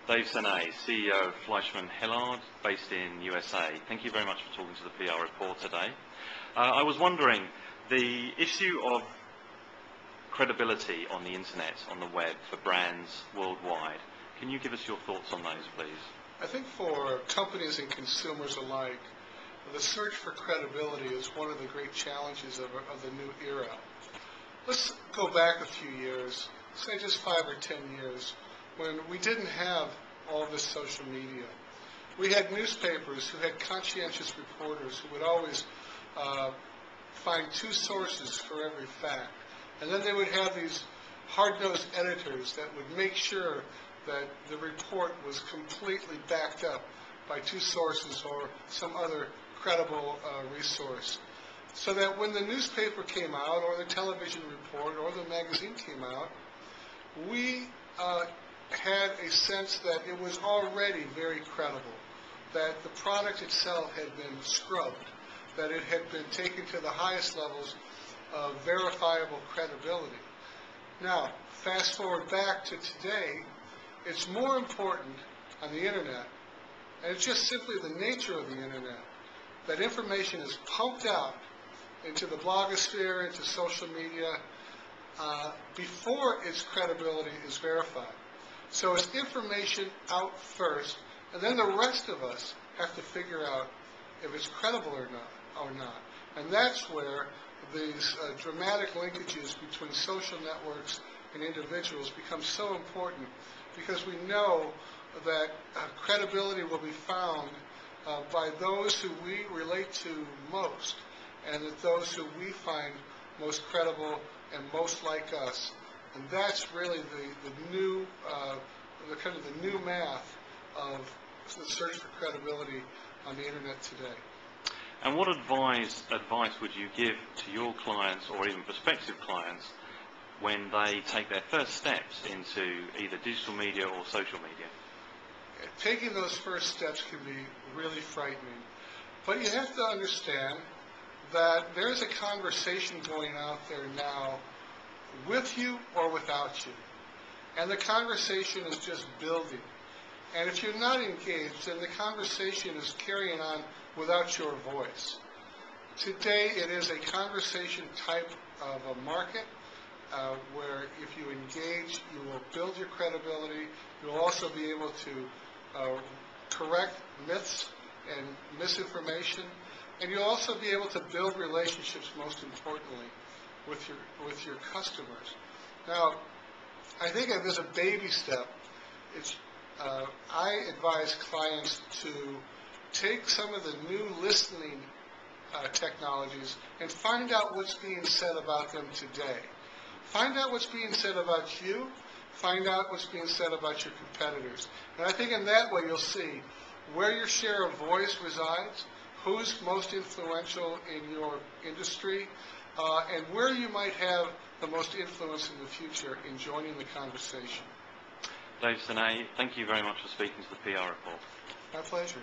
Dave Senay, CEO of Fleishman-Hillard, based in USA. Thank you very much for talking to the PR Report today. I was wondering, the issue of credibility on the internet, on the web, for brands worldwide, can you give us your thoughts on those, please? I think for companies and consumers alike, the search for credibility is one of the great challenges of the new era. Let's go back a few years, say just 5 or 10 years, when we didn't have all this social media. We had newspapers who had conscientious reporters who would always find 2 sources for every fact. And then they would have these hard-nosed editors that would make sure that the report was completely backed up by 2 sources or some other credible resource. So that when the newspaper came out, or the television report, or the magazine came out, we had a sense that it was already very credible, that the product itself had been scrubbed, that it had been taken to the highest levels of verifiable credibility. Now, fast forward back to today, it's more important on the internet, and it's just simply the nature of the internet, that information is pumped out into the blogosphere, into social media, before its credibility is verified. So it's information out first, and then the rest of us have to figure out if it's credible or not. And that's where these dramatic linkages between social networks and individuals become so important, because we know that credibility will be found by those who we relate to most, and that those who we find most credible and most like us. And that's really the new, kind of the new math of the search for credibility on the internet today. And what advice would you give to your clients, or even prospective clients, when they take their first steps into either digital media or social media? Taking those first steps can be really frightening. But you have to understand that there's a conversation going out there now with you or without you. And the conversation is just building. And if you're not engaged, then the conversation is carrying on without your voice. Today, it is a conversation type of a market where if you engage, you will build your credibility. You'll also be able to correct myths and misinformation. And you'll also be able to build relationships, most importantly, with your customers. Now, I think if there's a baby step, I advise clients to take some of the new listening technologies and find out what's being said about them today. Find out what's being said about you. Find out what's being said about your competitors. And I think in that way you'll see where your share of voice resides, who's most influential in your industry, and where you might have the most influence in the future in joining the conversation. Dave Senay, thank you very much for speaking to the PR Report. My pleasure.